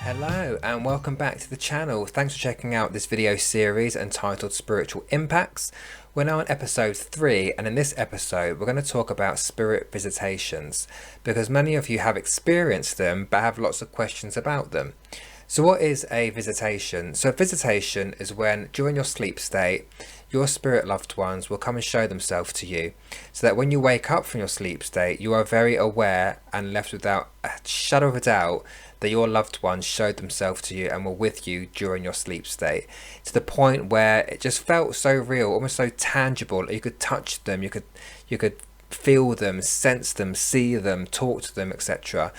Hello and welcome back to the channel. Thanks for checking out this video series entitled Spiritual Impacts. We're now on episode 3, and in this episode we're going to talk about spirit visitations because many of you have experienced them but have lots of questions about them. So what is a visitation? So a visitation is when during your sleep state your spirit loved ones will come and show themselves to you, so that when you wake up from your sleep state you are very aware and left without a shadow of a doubt that your loved ones showed themselves to you and were with you during your sleep state, to the point where it just felt so real, almost so tangible. You could touch them, you could feel them, sense them, see them, talk to them, etc.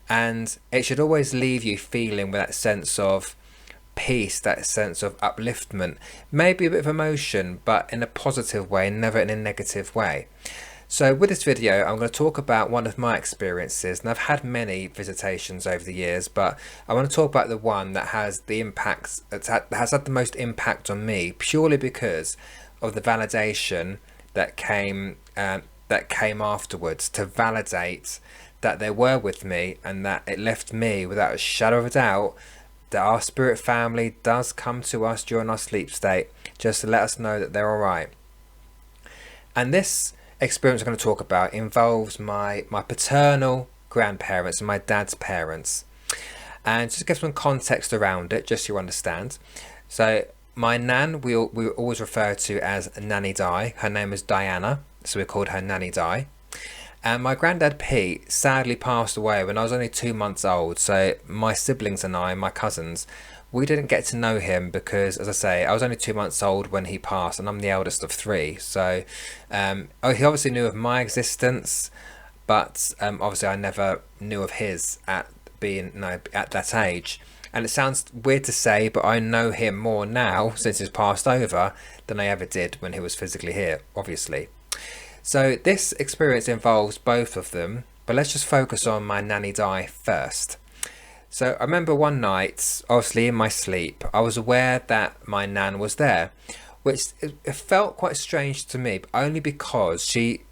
And it should always leave you feeling with that sense of peace, that sense of upliftment, maybe a bit of emotion, but in a positive way, never in a negative way. So with this video, I'm going to talk about one of my experiences, and I've had many visitations over the years, but I want to talk about the one that has the impacts, that has had the most impact on me, purely because of the validation that came afterwards, to validate that they were with me, and that it left me without a shadow of a doubt that our spirit family does come to us during our sleep state, just to let us know that they're all right. And this experience I'm going to talk about involves my paternal grandparents and my dad's parents, and just to give some context around it, just so you understand. So my nan, we always refer to as Nanny Di. Her name is Diana, so we called her Nanny Di. And my granddad Pete sadly passed away when I was only 2 months old. So my siblings and I, my cousins, we didn't get to know him because, as I say, I was only 2 months old when he passed, and I'm the eldest of 3. So he obviously knew of my existence, but obviously I never knew of his at that age. And it sounds weird to say, but I know him more now since he's passed over than I ever did when he was physically here, obviously. So this experience involves both of them, but let's just focus on my Nanny Di first. So I remember one night, obviously in my sleep, I was aware that my nan was there, which it felt quite strange to me, but only because she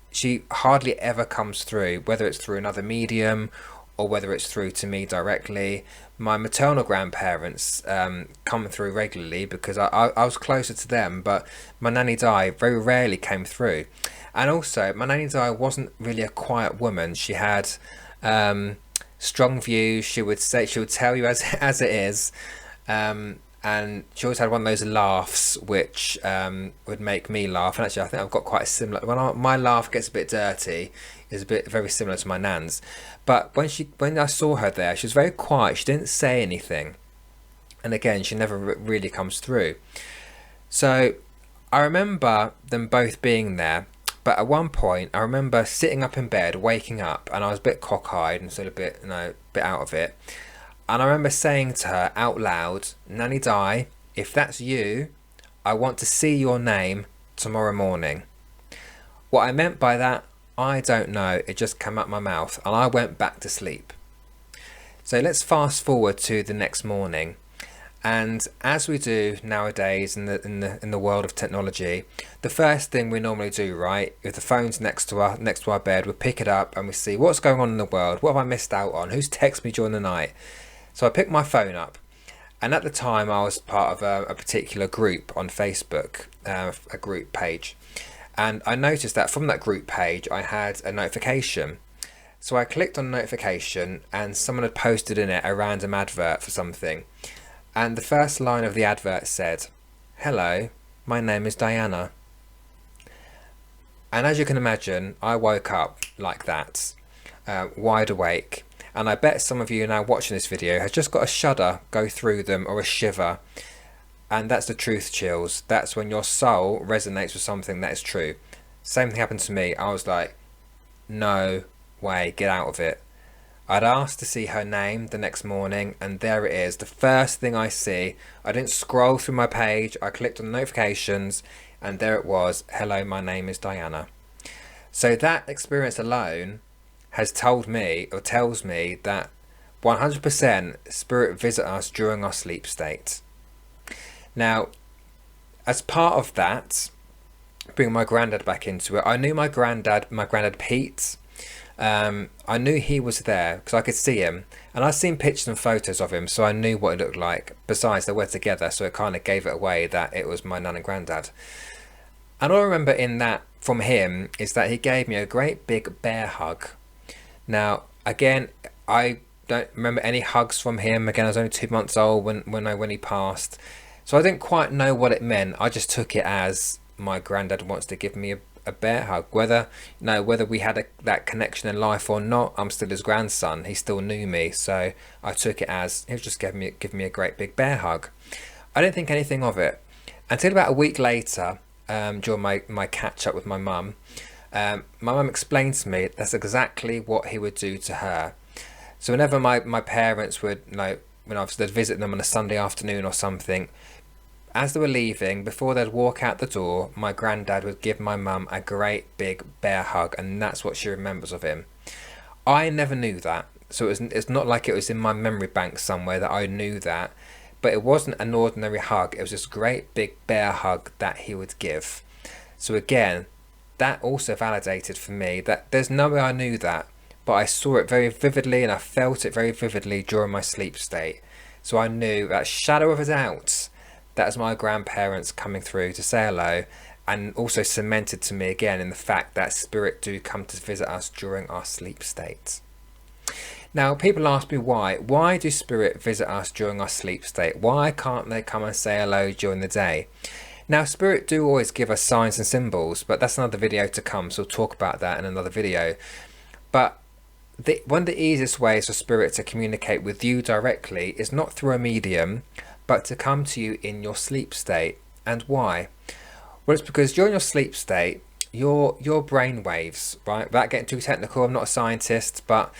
hardly ever comes through, whether it's through another medium or whether it's through to me directly. My maternal grandparents come through regularly because I was closer to them, but my Nanny Di very rarely came through. And also, my Nanny Di wasn't really a quiet woman. She had strong views. She would tell you as it is, and she always had one of those laughs which would make me laugh. And actually, I think I've got quite a similar. My laugh gets a bit dirty, is very similar to my nan's. But when I saw her there, she was very quiet. She didn't say anything, and again, she never really comes through. So I remember them both being there. But at one point, I remember sitting up in bed, waking up, and I was a bit cockeyed and sort of a bit out of it. And I remember saying to her out loud, "Nanny Di, if that's you, I want to see your name tomorrow morning." What I meant by that, I don't know. It just came out my mouth, and I went back to sleep. So let's fast forward to the next morning. And as we do nowadays in the world of technology, the first thing we normally do, right, if the phone's next to our bed, we pick it up and we see what's going on in the world. What have I missed out on? Who's texted me during the night? So I picked my phone up, and at the time I was part of a particular group on Facebook, a group page, and I noticed that from that group page I had a notification. So I clicked on notification, and someone had posted in it a random advert for something. And the first line of the advert said, "Hello, my name is Diana." And as you can imagine, I woke up like that, wide awake. And I bet some of you now watching this video has just got a shudder go through them, or a shiver. And that's the truth chills. That's when your soul resonates with something that is true. Same thing happened to me. I was like, no way, get out of it. I'd asked to see her name the next morning, and there it is. The first thing I see, I didn't scroll through my page, I clicked on the notifications, and there it was, "Hello, my name is Diana." So that experience alone has tells me that 100% spirit visit us during our sleep state. Now, as part of that, bringing my granddad back into it, I knew my granddad Pete. I knew he was there because I could see him, and I'd seen pictures and photos of him, so I knew what it looked like. Besides, they were together, so it kind of gave it away that it was my nan and granddad. And all I remember in that from him is that he gave me a great big bear hug. Now, again, I don't remember any hugs from him. Again, I was only 2 months old when he passed, so I didn't quite know what it meant. I just took it as my granddad wants to give me a bear hug. Whether we had that connection in life or not, I'm still his grandson. He still knew me, so I took it as he was just giving me a great big bear hug. I didn't think anything of it until about a week later, during my catch up with my mum. My mum explained to me that's exactly what he would do to her. So whenever my parents would, when they'd visit them on a Sunday afternoon or something, as they were leaving, before they'd walk out the door, my granddad would give my mum a great big bear hug, and that's what she remembers of him. I never knew that, so it's not like it was in my memory bank somewhere that I knew that, but it wasn't an ordinary hug. It was this great big bear hug that he would give. So again, that also validated for me that there's no way I knew that, but I saw it very vividly and I felt it very vividly during my sleep state. So I knew that shadow of a doubt that was my grandparents coming through to say hello, and also cemented to me again in the fact that spirit do come to visit us during our sleep state. Now, people ask me why. Why do spirit visit us during our sleep state? Why can't they come and say hello during the day? Now, spirit do always give us signs and symbols, but that's another video to come, so we'll talk about that in another video. But one of the easiest ways for spirit to communicate with you directly is not through a medium, but to come to you in your sleep state. And why? Well, it's because during your sleep state, your brain waves, right? Without getting too technical, I'm not a scientist, but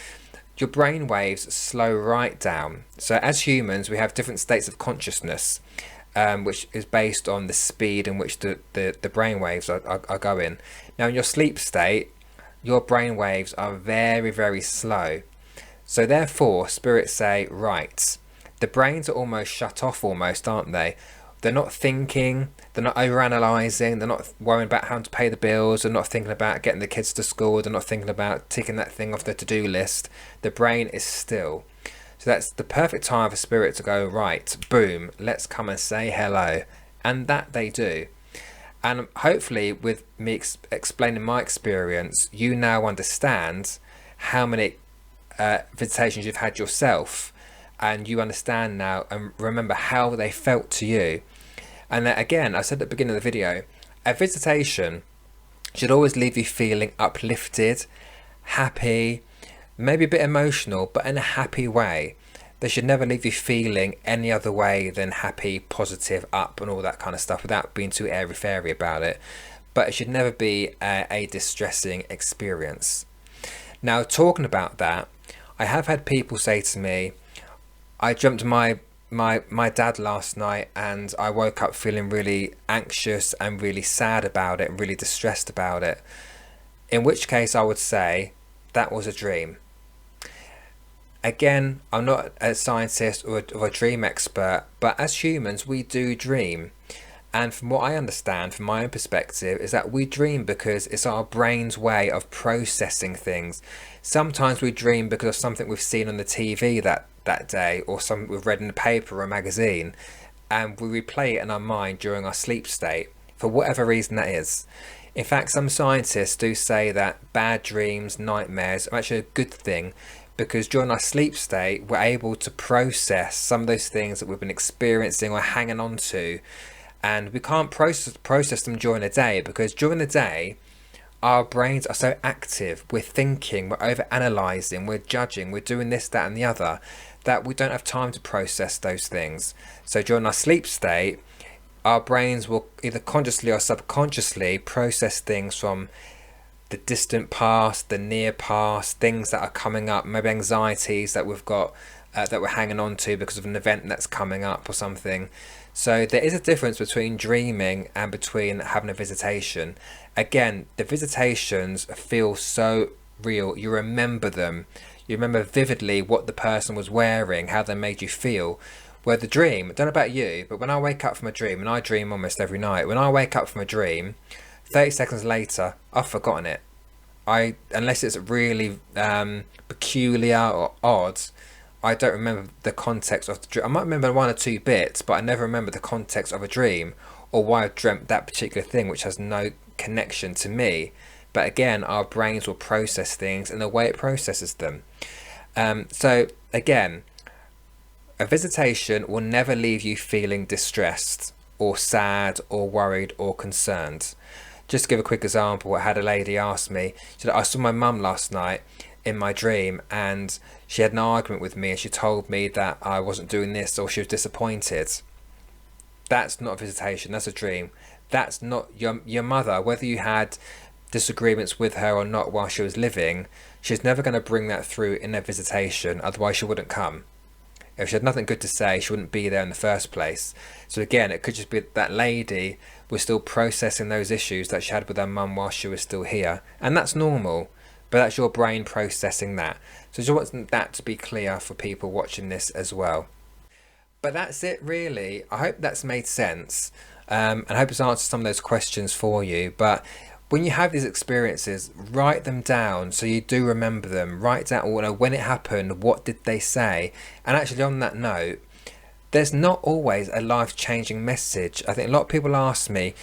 your brain waves slow right down. So as humans, we have different states of consciousness, which is based on the speed in which the brain waves are going. Now, in your sleep state, your brain waves are very, very slow. So therefore, spirits say, right, the brains are almost shut off almost, aren't they? They're not thinking, they're not overanalyzing, they're not worrying about how to pay the bills, they're not thinking about getting the kids to school, they're not thinking about ticking that thing off the to-do list. The brain is still. So that's the perfect time for spirit to go, right, boom, let's come and say hello. And that they do. And hopefully with me explaining my experience, you now understand how many visitations you've had yourself. And you understand now and remember how they felt to you. And again, I said at the beginning of the video, a visitation should always leave you feeling uplifted, happy, maybe a bit emotional, but in a happy way. They should never leave you feeling any other way than happy, positive, up and all that kind of stuff without being too airy-fairy about it. But it should never be a distressing experience. Now, talking about that, I have had people say to me, I dreamt my dad last night and I woke up feeling really anxious and really sad about it and really distressed about it. In which case I would say that was a dream. Again, I'm not a scientist or a dream expert, but as humans we do dream. And from what I understand, from my own perspective, is that we dream because it's our brain's way of processing things. Sometimes we dream because of something we've seen on the TV that day, or something we've read in the paper or a magazine, and we replay it in our mind during our sleep state, for whatever reason that is. In fact, some scientists do say that bad dreams, nightmares, are actually a good thing, because during our sleep state, we're able to process some of those things that we've been experiencing or hanging on to. And we can't process them during the day, because during the day our brains are so active, we're thinking, we're over analysing, we're judging, we're doing this, that and the other, that we don't have time to process those things. So during our sleep state, our brains will either consciously or subconsciously process things from the distant past, the near past, things that are coming up, maybe anxieties that we've got that we're hanging on to because of an event that's coming up or something. So there is a difference between dreaming and between having a visitation. Again, the visitations feel so real. You remember them. You remember vividly what the person was wearing, how they made you feel. Where the dream, I don't know about you, but when I wake up from a dream, and I dream almost every night, when I wake up from a dream, 30 seconds later, I've forgotten it. unless it's really peculiar or odd, I don't remember the context of the dream. I might remember one or two bits, but I never remember the context of a dream or why I dreamt that particular thing, which has no connection to me. But again, our brains will process things in the way it processes them. So again, a visitation will never leave you feeling distressed or sad or worried or concerned. Just to give a quick example, I had a lady ask me, she said, I saw my mum last night in my dream and she had an argument with me and she told me that I wasn't doing this or she was disappointed. That's not a visitation, that's a dream. That's not your mother. Whether you had disagreements with her or not while she was living, she's never going to bring that through in a visitation, otherwise she wouldn't come. If she had nothing good to say, she wouldn't be there in the first place. So again, it could just be that lady was still processing those issues that she had with her mum while she was still here. And that's normal, but that's your brain processing that. So I just want that to be clear for people watching this as well. But that's it really. I hope that's made sense. And I hope it's answered some of those questions for you. But when you have these experiences, write them down so you do remember them. Write down, when it happened, what did they say? And actually on that note, there's not always a life-changing message. I think a lot of people ask me,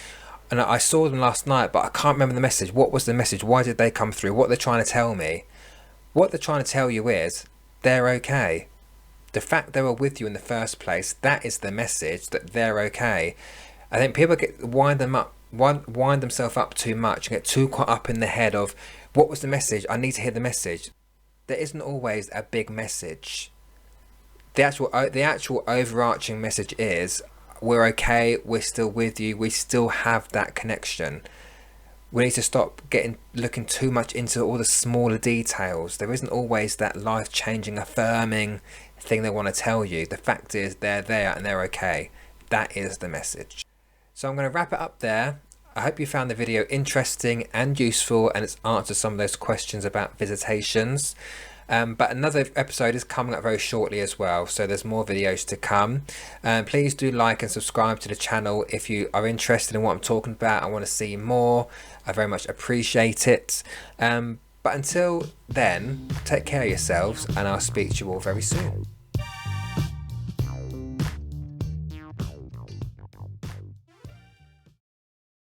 and I saw them last night, but I can't remember the message. What was the message? Why did they come through? What they're trying to tell me? What they're trying to tell you is, they're okay. The fact they were with you in the first place, that is the message, that they're okay. I think people wind themselves up too much and get too caught up in the head of, what was the message? I need to hear the message. There isn't always a big message. The actual overarching message is, we're okay, we're still with you, we still have that connection. We need to stop looking too much into all the smaller details. There isn't always that life-changing, affirming thing they want to tell you. The fact is, they're there and they're okay. That is the message. So I'm going to wrap it up there. I hope you found the video interesting and useful and it's answered some of those questions about visitations. But another episode is coming up very shortly as well, so there's more videos to come. Please do like and subscribe to the channel if you are interested in what I'm talking about and want to see more. I very much appreciate it. But until then, take care of yourselves and I'll speak to you all very soon.